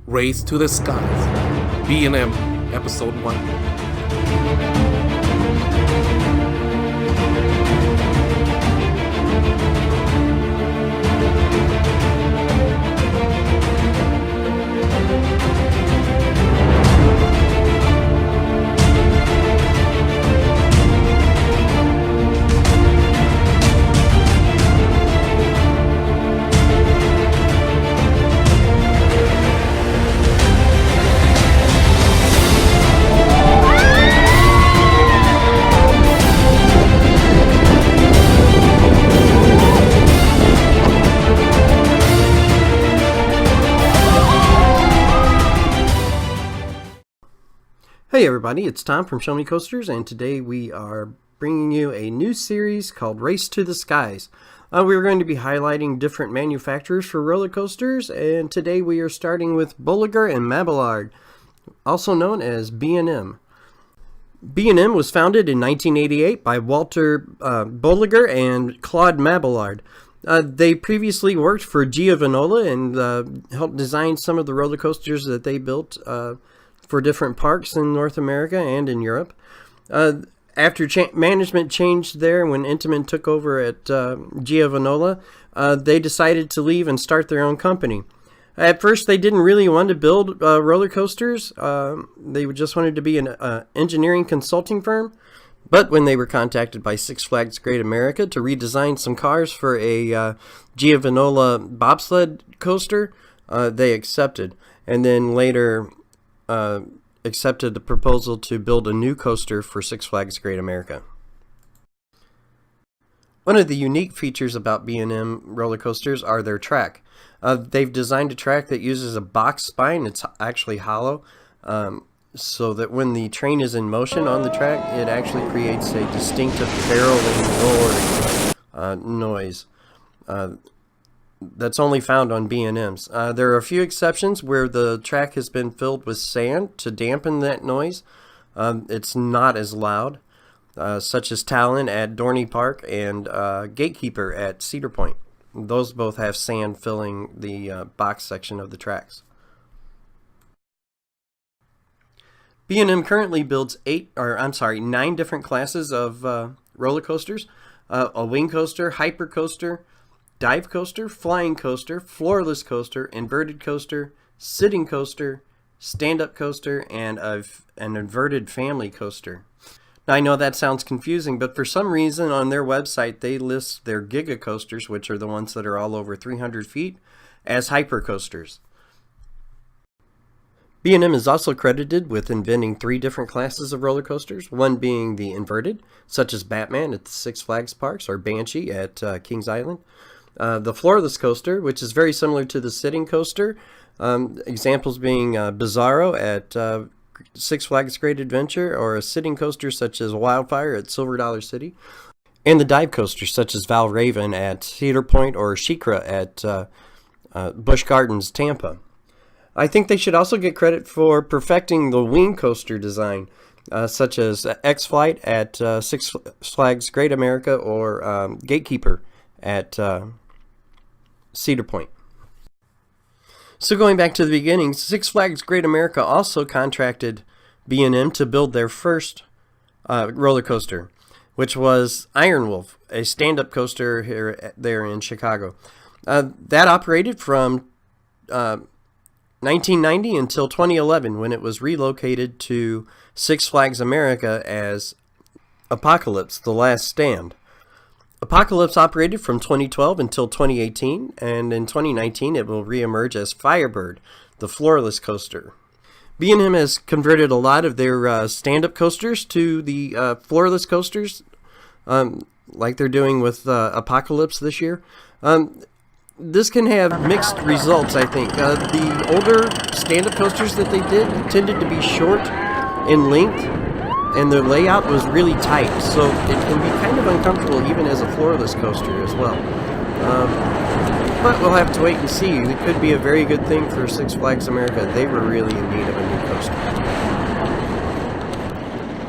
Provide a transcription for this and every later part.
Race to the Skies, B&M, Episode 1. Hey everybody, it's Tom from Wien Coasters, and today we are bringing you a new series called Race to the Skies. We're going to be highlighting different manufacturers for roller coasters, and today we are starting with Bulaga Mabillard, also known as B&M. B&M was founded in 1988 by Walter Bulaga and Claude Mabillard. They previously worked for Giovanola and helped design some of the roller coasters that they built for different parks in North America and in Europe. After management changed there, when Intamin took over at Giovanola, they decided to leave and start their own company. At first, they didn't really want to build roller coasters. They just wanted to be an engineering consulting firm. But when they were contacted by Six Flags Great America to redesign some cars for a Giovanola bobsled coaster, they accepted. And then later accepted the proposal to build a new coaster for Six Flags Great America. One of the unique features about B&M roller coasters are their track. They've designed a track that uses a box spine. It's actually hollow, so that when the train is in motion on the track, it actually creates a distinctive barreling, roaring noise. That's only found on B&Ms. There are a few exceptions where the track has been filled with sand to dampen that noise. It's not as loud, such as Talon at Dorney Park and Gatekeeper at Cedar Point. Those both have sand filling the box section of the tracks. B&M currently builds 9 different classes of roller coasters: a wing coaster, hyper coaster, dive coaster, flying coaster, floorless coaster, inverted coaster, sitting coaster, stand-up coaster, and an inverted family coaster. Now, I know that sounds confusing, but for some reason on their website they list their giga coasters, which are the ones that are all over 300 feet, as hyper coasters. B&M is also credited with inventing 3 different classes of roller coasters, one being the inverted, such as Batman at the Six Flags Parks or Banshee at Kings Island. The floorless coaster, which is very similar to the sitting coaster, examples being Bizarro at Six Flags Great Adventure, or a sitting coaster such as Wildfire at Silver Dollar City, and the dive coasters such as Valraven at Cedar Point or SheiKra at Busch Gardens, Tampa. I think they should also get credit for perfecting the wing coaster design, such as X-Flight at Six Flags Great America or Gatekeeper at Cedar Point. So going back to the beginning, Six Flags Great America also contracted B&M to build their first roller coaster, which was Iron Wolf, a stand-up coaster there in Chicago. That operated from 1990 until 2011, when it was relocated to Six Flags America as Apocalypse: The Last Stand. Apocalypse operated from 2012 until 2018, and in 2019 it will reemerge as Firebird, the floorless coaster. B&M has converted a lot of their stand-up coasters to the floorless coasters, like they're doing with Apocalypse this year. This can have mixed results, I think. The older stand-up coasters that they did tended to be short in length, and the layout was really tight, so it can be kind of uncomfortable even as a floorless coaster as well. But we'll have to wait and see. It could be a very good thing for Six Flags America. They were really in need of a new coaster.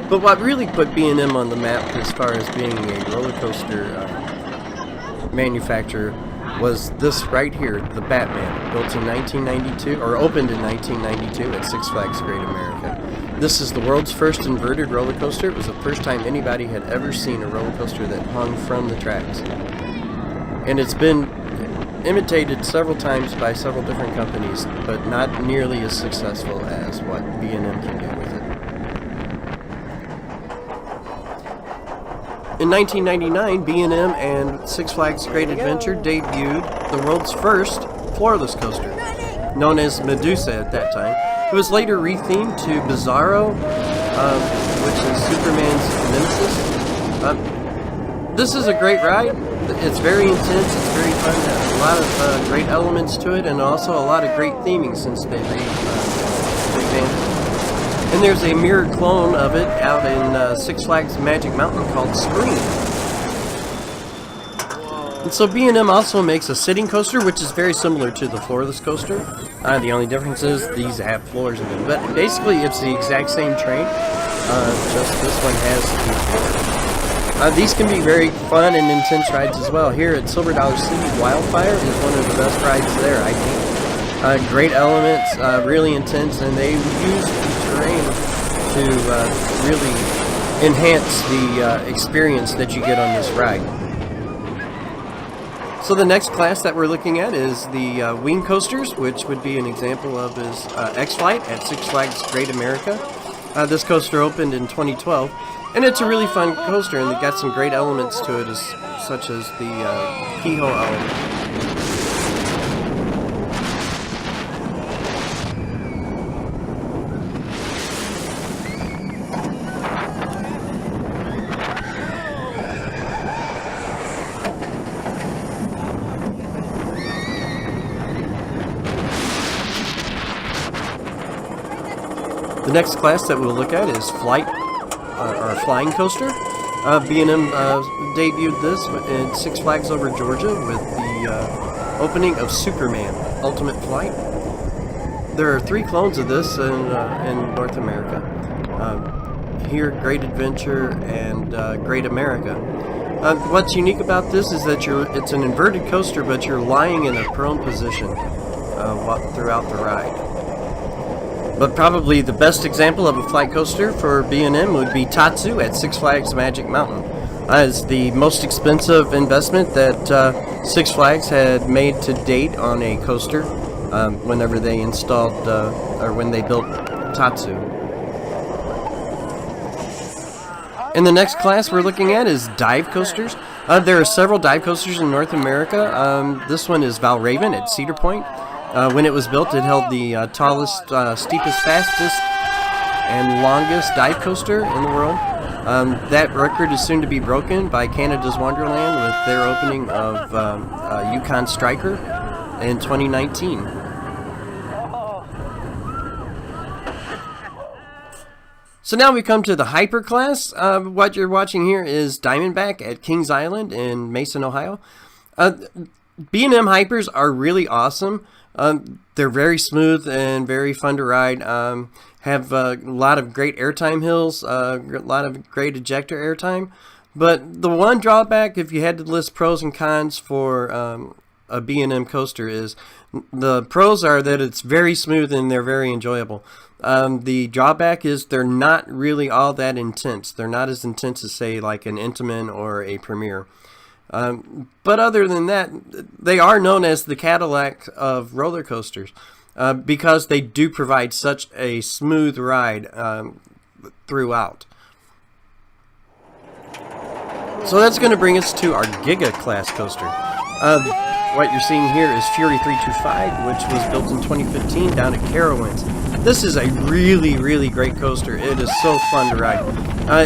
But what really put B&M on the map as far as being a roller coaster manufacturer was this right here, the Batman. built in 1992, or opened in 1992 at Six Flags Great America. This is the world's first inverted roller coaster. It was the first time anybody had ever seen a roller coaster that hung from the tracks. And it's been imitated several times by several different companies, but not nearly as successful as what B&M can do with it. In 1999, B&M and Six Flags Great Adventure debuted the world's first floorless coaster, known as Medusa at that time. It was later rethemed to Bizarro, which is Superman's nemesis. This is a great ride. It's very intense, it's very fun, a lot of great elements to it, and also a lot of great theming since they revamped it. And there's a mirrored clone of it out in Six Flags Magic Mountain called Scream. And so B&M also makes a sitting coaster, which is very similar to the floorless coaster. The only difference is these have floors in them. But basically, it's the exact same train, just this one has two floors. These can be very fun and intense rides as well. Here at Silver Dollar City, Wildfire is one of the best rides there, I think. Great elements, really intense, and they use the terrain to really enhance the experience that you get on this ride. So the next class that we're looking at is the Wien Coasters, which would be an example of his X-Flight at Six Flags Great America. This coaster opened in 2012, and it's a really fun coaster, and it got some great elements to it, such as the keyhole element. The next class that we'll look at is Flight, or Flying Coaster. B&M debuted this in Six Flags over Georgia with the opening of Superman, Ultimate Flight. There are 3 clones of this in North America. Here, Great Adventure and Great America. What's unique about this is that it's an inverted coaster, but you're lying in a prone position throughout the ride. But probably the best example of a flight coaster for B&M would be Tatsu at Six Flags Magic Mountain. It's the most expensive investment that Six Flags had made to date on a coaster whenever they installed, or when they built Tatsu. And the next class we're looking at is dive coasters. There are several dive coasters in North America. This one is Valraven at Cedar Point. When it was built, it held the tallest, steepest, fastest, and longest dive coaster in the world. That record is soon to be broken by Canada's Wonderland with their opening of Yukon Striker in 2019. So now we come to the Hyper class. What you're watching here is Diamondback at Kings Island in Mason, Ohio. B&M Hypers are really awesome. They're very smooth and very fun to ride. Have a lot of great airtime hills, a lot of great ejector airtime. But the one drawback, if you had to list pros and cons for a B&M coaster, is the pros are that it's very smooth and they're very enjoyable. The drawback is they're not really all that intense. They're not as intense as, say, like an Intamin or a Premier. But other than that, they are known as the Cadillac of roller coasters because they do provide such a smooth ride throughout. So that's going to bring us to our Giga class coaster. What you're seeing here is Fury 325, which was built in 2015 down at Carowinds. This is a really, really great coaster. It is so fun to ride.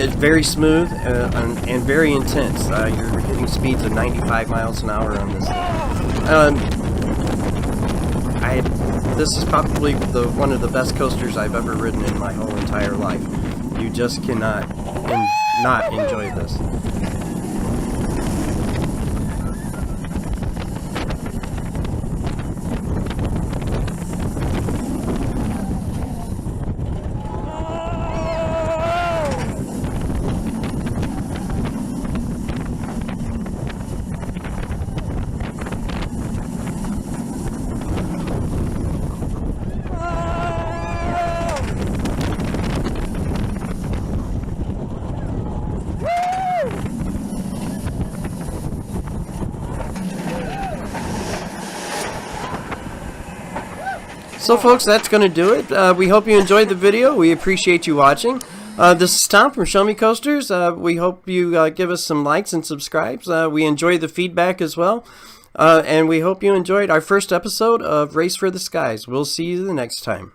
It's very smooth and very intense. You're hitting speeds of 95 miles an hour on this. This is probably one of the best coasters I've ever ridden in my whole entire life. You just cannot not enjoy this. So folks, that's going to do it. We hope you enjoyed the video. We appreciate you watching. This is Tom from Show Me Coasters. We hope you give us some likes and subscribes. We enjoy the feedback as well. And we hope you enjoyed our first episode of Race for the Skies. We'll see you the next time.